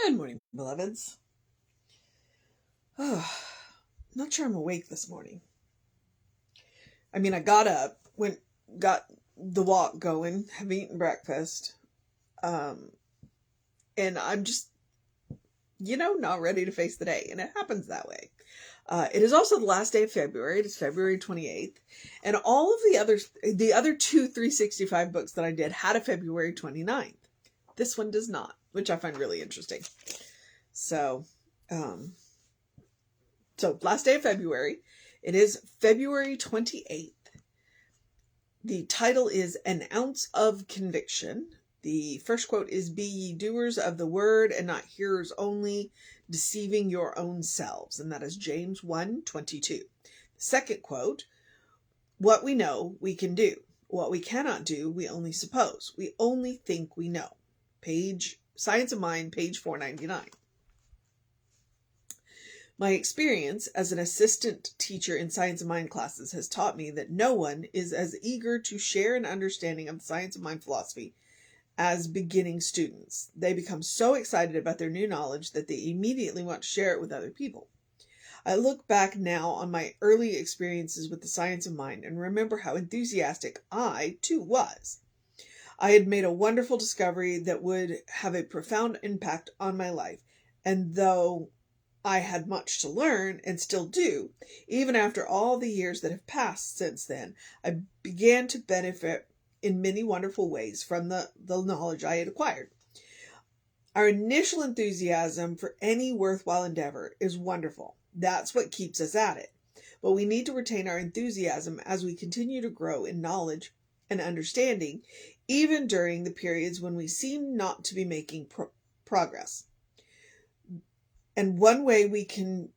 Good morning, beloveds. Oh, not sure I'm awake this morning. I mean, I got up, got the walk going, have eaten breakfast, and I'm just, not ready to face the day, and it happens that way. It is also the last day of February. It is February 28th, and all of the other two 365 books that I did had a February 29th. This one does not, which I find really interesting. So last day of February. It is February 28th. The title is An Ounce of Conviction. The first quote is, "Be ye doers of the word and not hearers only, deceiving your own selves." And that is James 1:22. The second quote, "What we know, we can do. What we cannot do, we only suppose. We only think we know." Science of Mind, page 499. My experience as an assistant teacher in Science of Mind classes has taught me that no one is as eager to share an understanding of the Science of Mind philosophy as beginning students. They become so excited about their new knowledge that they immediately want to share it with other people. I look back now on my early experiences with the Science of Mind and remember how enthusiastic I, too, was. I had made a wonderful discovery that would have a profound impact on my life, and though I had much to learn, and still do, even after all the years that have passed since then, I began to benefit in many wonderful ways from the knowledge I had acquired. Our initial enthusiasm for any worthwhile endeavor is wonderful. That's what keeps us at it. But we need to retain our enthusiasm as we continue to grow in knowledge and understanding, even during the periods when we seem not to be making progress. And one way we can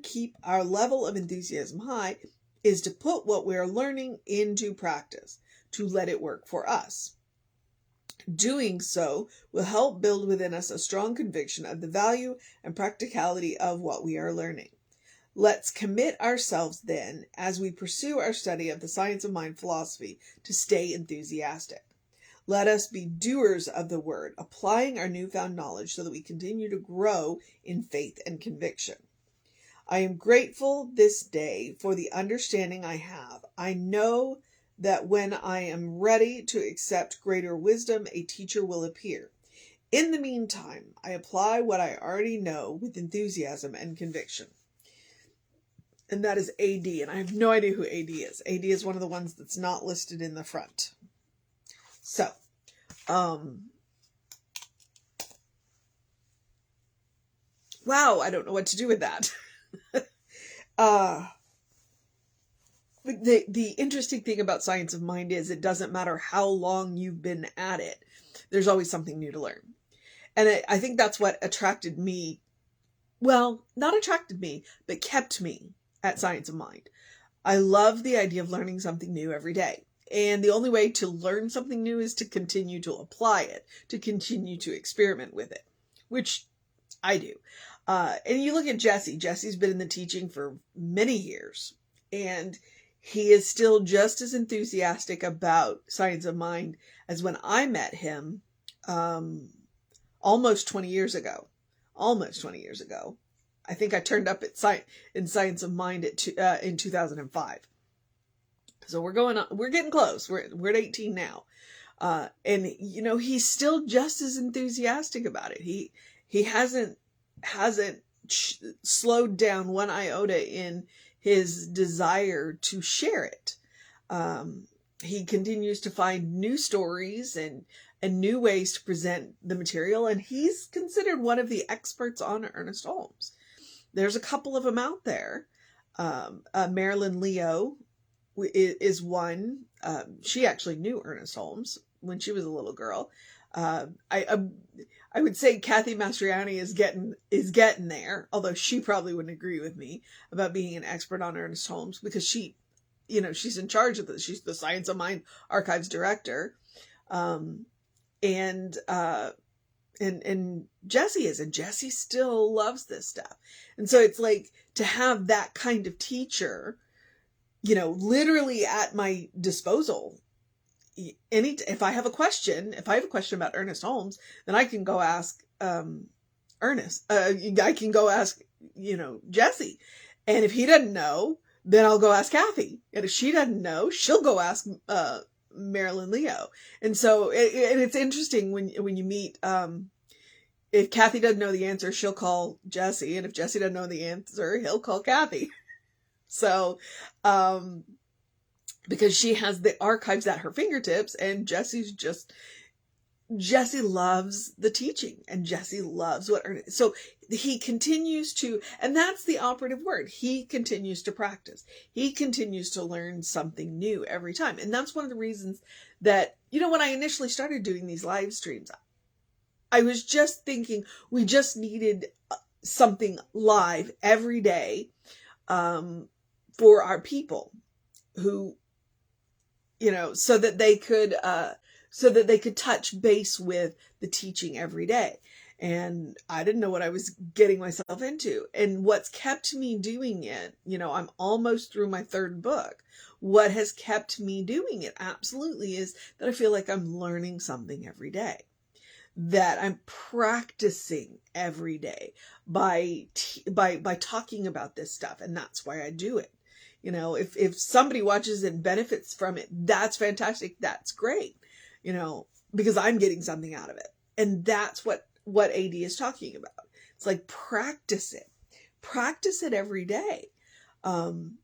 keep our level of enthusiasm high is to put what we are learning into practice, to let it work for us. Doing so will help build within us a strong conviction of the value and practicality of what we are learning. Let's commit ourselves then, as we pursue our study of the Science of Mind philosophy, to stay enthusiastic. Let us be doers of the word, applying our newfound knowledge so that we continue to grow in faith and conviction. I am grateful this day for the understanding I have. I know that when I am ready to accept greater wisdom, a teacher will appear. In the meantime, I apply what I already know with enthusiasm and conviction. And that is AD, and I have no idea who AD is. AD is one of the ones that's not listed in the front. So, wow, I don't know what to do with that. The interesting thing about Science of Mind is it doesn't matter how long you've been at it. There's always something new to learn. And I think that's what attracted me. Well, not attracted me, but kept me at Science of Mind. I love the idea of learning something new every day. And the only way to learn something new is to continue to apply it, to continue to experiment with it, which I do. And you look at Jesse. Jesse's been in the teaching for many years, and he is still just as enthusiastic about Science of Mind as when I met him almost 20 years ago. I think I turned up in Science of Mind in 2005. So we're getting close. We're at 18 now. And he's still just as enthusiastic about it. He hasn't slowed down one iota in his desire to share it. He continues to find new stories and new ways to present the material. And he's considered one of the experts on Ernest Holmes. There's a couple of them out there. Marilyn Leo is one. She actually knew Ernest Holmes when she was a little girl. I would say Kathy Mastriani is getting there, although she probably wouldn't agree with me about being an expert on Ernest Holmes because she's in charge of this. She's the Science of Mind Archives director. And Jesse is, and Jesse still loves this stuff. And so it's like to have that kind of teacher, literally at my disposal. If I have a question about Ernest Holmes, then I can go ask Ernest. I can go ask, Jesse. And if he doesn't know, then I'll go ask Kathy. And if she doesn't know, she'll go ask Marilyn Leo. And so and it's interesting when you meet, if Kathy doesn't know the answer, she'll call Jesse. And if Jesse doesn't know the answer, he'll call Kathy. So, because she has the archives at her fingertips, and Jesse loves the teaching, and Jesse loves so he continues to, and that's the operative word. He continues to practice. He continues to learn something new every time. And that's one of the reasons that, when I initially started doing these live streams, I was just thinking we just needed something live every day, for our people who, so that they could touch base with the teaching every day. And I didn't know what I was getting myself into. And what's kept me doing it, I'm almost through my third book. What has kept me doing it absolutely is that I feel like I'm learning something every day, that I'm practicing every day by talking about this stuff. And that's why I do it. If somebody watches and benefits from it, that's fantastic. That's great. Because I'm getting something out of it. And that's what AD is talking about. It's like, practice it every day. And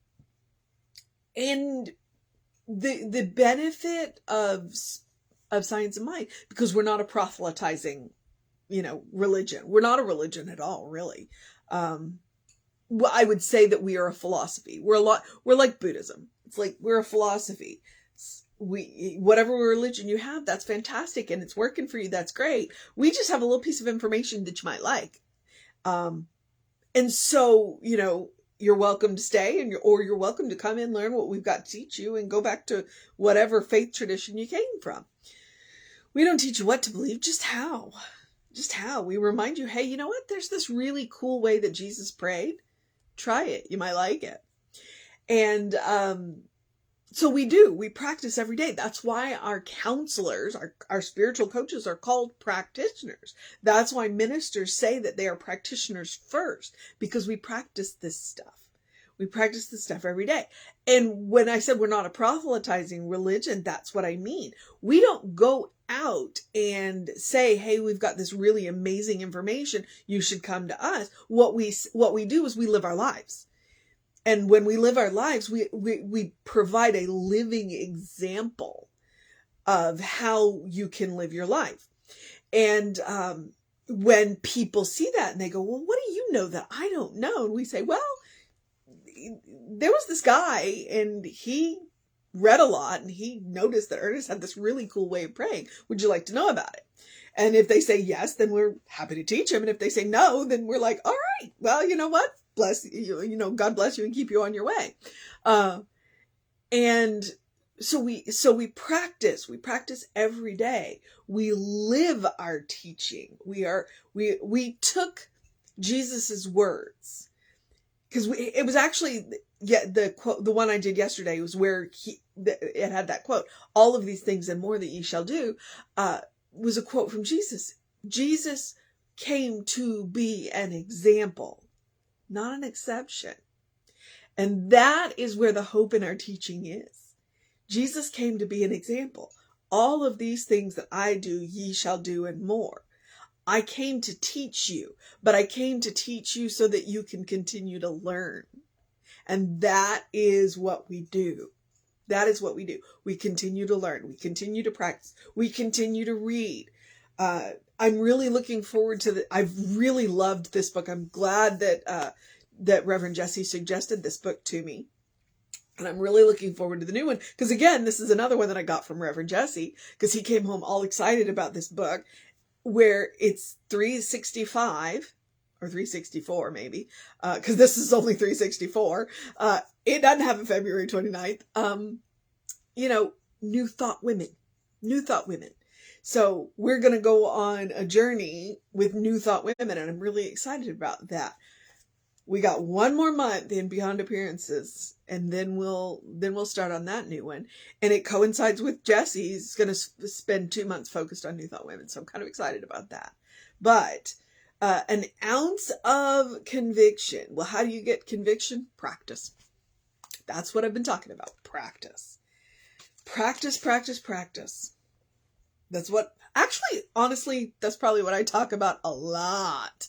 the benefit of Science of Mind, because we're not a proselytizing, religion. We're not a religion at all, really. Well, I would say that we are a philosophy. We're like Buddhism. It's like, we're a philosophy. Whatever religion you have, that's fantastic, and it's working for you, that's great. We just have a little piece of information that you might like. And so, you're welcome to stay, or you're welcome to come in, learn what we've got to teach you, and go back to whatever faith tradition you came from. We don't teach you what to believe, just how. We remind you, hey, you know what? There's this really cool way that Jesus prayed. Try it. You might like it. And, so we practice every day. That's why our counselors, our spiritual coaches are called practitioners. That's why ministers say that they are practitioners first, because we practice this stuff. We practice this stuff every day. And when I said we're not a proselytizing religion, that's what I mean. We don't go out and say, hey, we've got this really amazing information. You should come to us. What we do is we live our lives. And when we live our lives, we provide a living example of how you can live your life. And when people see that and they go, well, what do you know that I don't know? And we say, well, there was this guy and he read a lot and he noticed that Ernest had this really cool way of praying. Would you like to know about it? And if they say yes, then we're happy to teach him. And if they say no, then we're like, all right, well, you know what? Bless you, God bless you and keep you on your way. And so we practice every day. We live our teaching. We took Jesus's words, because it was actually, the quote, the one I did yesterday was where it had that quote, all of these things and more that ye shall do, was a quote from Jesus. Jesus came to be an example, not an exception. And that is where the hope in our teaching is. Jesus came to be an example. All of these things that I do, ye shall do, and more. I came to teach you, but I came to teach you so that you can continue to learn. And that is what we do. That is what we do. We continue to learn. We continue to practice. We continue to read. I'm really looking forward to I've really loved this book. I'm glad that Reverend Jesse suggested this book to me. And I'm really looking forward to the new one. Because again, this is another one that I got from Reverend Jesse, because he came home all excited about this book, where it's 365 or 364 maybe, because this is only 364. It doesn't have a February 29th. New thought women. So we're going to go on a journey with New Thought Women, and I'm really excited about that. We got one more month in Beyond Appearances, and then we'll start on that new one. And it coincides with Jesse's going to spend 2 months focused on New Thought Women, so I'm kind of excited about that. But an ounce of conviction. Well, how do you get conviction? Practice. That's what I've been talking about. Practice. Practice, practice, practice. That's what, actually, honestly, that's probably what I talk about a lot.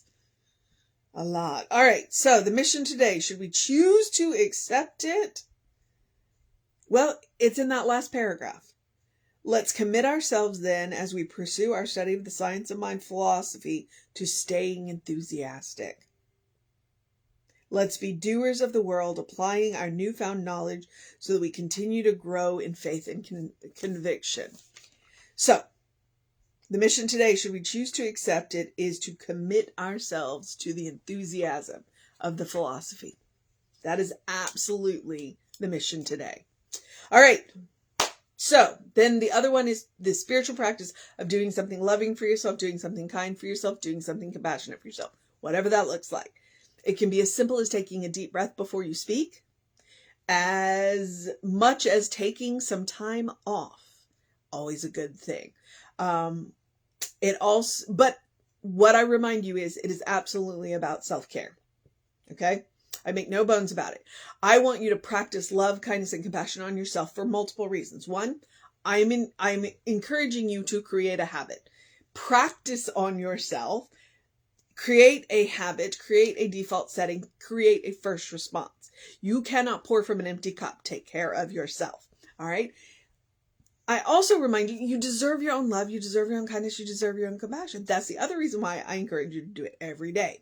A lot. All right. So the mission today, should we choose to accept it? Well, it's in that last paragraph. Let's commit ourselves then, as we pursue our study of the science of mind philosophy, to staying enthusiastic. Let's be doers of the world, applying our newfound knowledge so that we continue to grow in faith and conviction. So, the mission today, should we choose to accept it, is to commit ourselves to the enthusiasm of the philosophy. That is absolutely the mission today. All right. So then the other one is the spiritual practice of doing something loving for yourself, doing something kind for yourself, doing something compassionate for yourself, whatever that looks like. It can be as simple as taking a deep breath before you speak, as much as taking some time off. Always a good thing. But what I remind you is, it is absolutely about self-care. Okay? I make no bones about it. I want you to practice love, kindness, and compassion on yourself for multiple reasons. One, I'm encouraging you to create a habit. Practice on yourself. Create a habit, create a default setting, create a first response. You cannot pour from an empty cup. Take care of yourself. All right? I also remind you, you deserve your own love, you deserve your own kindness, you deserve your own compassion. That's the other reason why I encourage you to do it every day.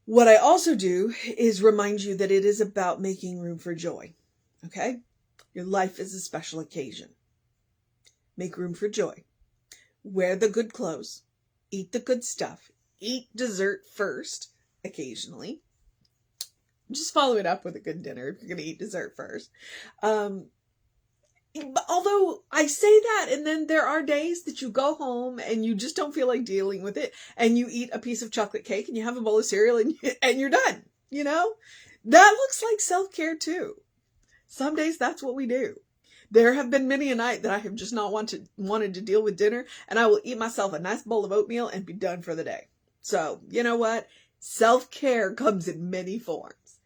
What I also do is remind you that it is about making room for joy. Okay? Your life is a special occasion. Make room for joy. Wear the good clothes. Eat the good stuff. Eat dessert first, occasionally. Just follow it up with a good dinner if you're going to eat dessert first. Although I say that, and then there are days that you go home and you just don't feel like dealing with it, and you eat a piece of chocolate cake and you have a bowl of cereal and you're done. You know, that looks like self-care too. Some days that's what we do. There have been many a night that I have just not wanted to deal with dinner, and I will eat myself a nice bowl of oatmeal and be done for the day. So, you know what? Self-care comes in many forms.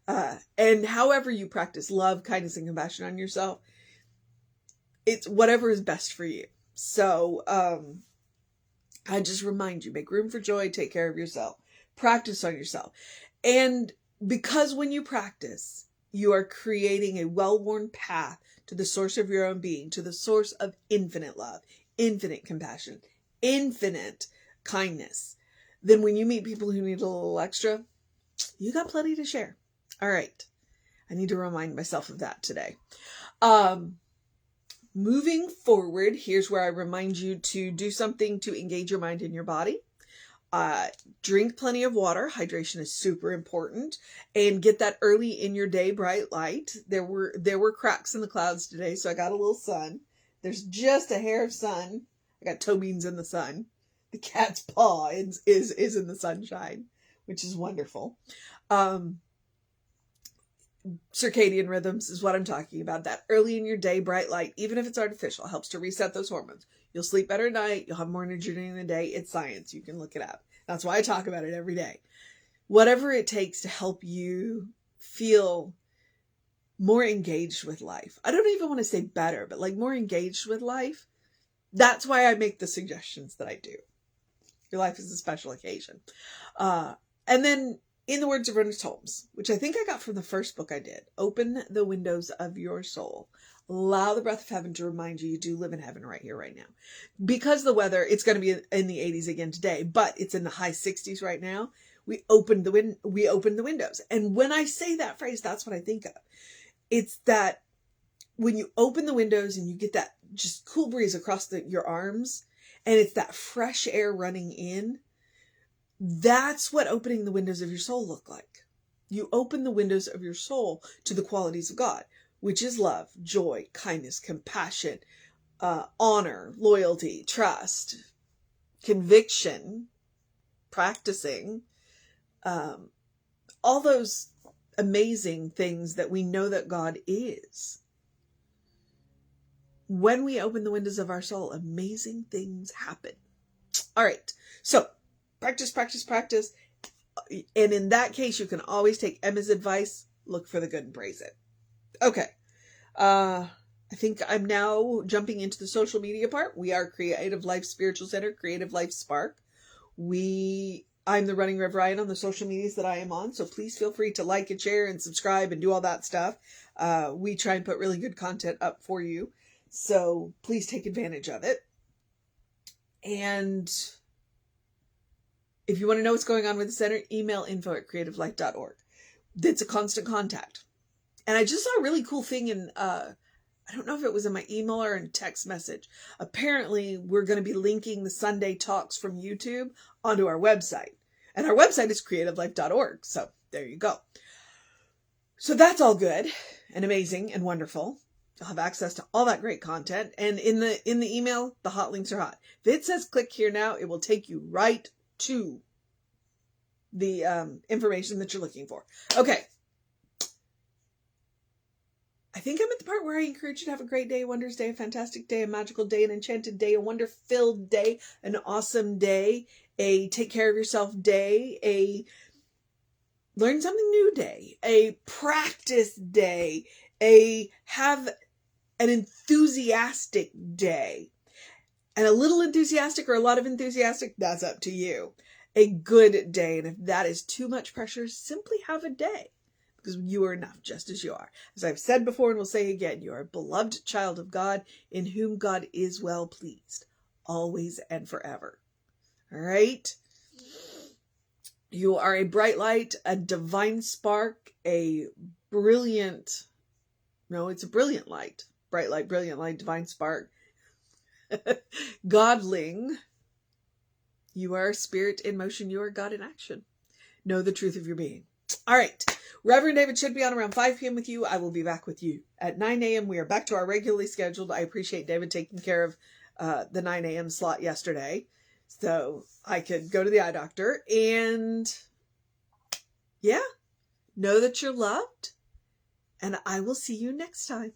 And however you practice love, kindness, and compassion on yourself, it's whatever is best for you. So, I just remind you, make room for joy, take care of yourself, practice on yourself. And because when you practice, you are creating a well-worn path to the source of your own being, to the source of infinite love, infinite compassion, infinite kindness. Then when you meet people who need a little extra, you got plenty to share. All right. I need to remind myself of that today. Moving forward, here's where I remind you to do something to engage your mind and your body. Drink plenty of water. Hydration is super important. And get that early in your day bright light. There were cracks in the clouds today, so I got a little sun. There's just a hair of sun. I got toe beans in the sun. The cat's paw is in the sunshine, which is wonderful. Circadian rhythms is what I'm talking about. That early in your day, bright light, even if it's artificial, helps to reset those hormones. You'll sleep better at night. You'll have more energy during the day. It's science. You can look it up. That's why I talk about it every day. Whatever it takes to help you feel more engaged with life. I don't even want to say better, but like more engaged with life. That's why I make the suggestions that I do. Your life is a special occasion. And then, in the words of Ernest Holmes, which I think I got from the first book I did, open the windows of your soul. Allow the breath of heaven to remind you do live in heaven right here, right now. Because the weather, it's going to be in the 80s again today, but it's in the high 60s right now. We opened the windows. And when I say that phrase, that's what I think of. It's that when you open the windows and you get that just cool breeze across your arms, and it's that fresh air running in, that's what opening the windows of your soul look like. You open the windows of your soul to the qualities of God, which is love, joy, kindness, compassion, honor, loyalty, trust, conviction, practicing, all those amazing things that we know that God is. When we open the windows of our soul, amazing things happen. All right. So practice, practice, practice. And in that case, you can always take Emma's advice, look for the good and praise it. Okay. I think I'm now jumping into the social media part. We are Creative Life Spiritual Center, Creative Life Spark. I'm the Running Rev Ryan on the social medias that I am on, so please feel free to like and share and subscribe and do all that stuff. We try and put really good content up for you, so please take advantage of it. And if you want to know what's going on with the center, email info@creativelife.org. That's a constant contact. And I just saw a really cool thing in, I don't know if it was in my email or in text message. Apparently, we're going to be linking the Sunday talks from YouTube onto our website. And our website is creativelife.org. So there you go. So that's all good and amazing and wonderful. You'll have access to all that great content. And in the email, the hot links are hot. If it says click here now, it will take you right to the information that you're looking for. Okay. I think I'm at the part where I encourage you to have a great day, a wondrous day, a fantastic day, a magical day, an enchanted day, a wonder-filled day, an awesome day, a take care of yourself day, a learn something new day, a practice day, a have an enthusiastic day. And a little enthusiastic or a lot of enthusiastic, that's up to you. A good day. And if that is too much pressure, simply have a day. Because you are enough just as you are. As I've said before and will say again, you are a beloved child of God in whom God is well pleased, always and forever. All right? You are a bright light, a divine spark, it's a brilliant light. Bright light, brilliant light, divine spark. Godling. You are a spirit in motion. You are God in action. Know the truth of your being. All right. Reverend David should be on around 5 p.m. with you. I will be back with you at 9 a.m. We are back to our regularly scheduled. I appreciate David taking care of the 9 a.m. slot yesterday, so I could go to the eye doctor. And yeah, know that you're loved. And I will see you next time.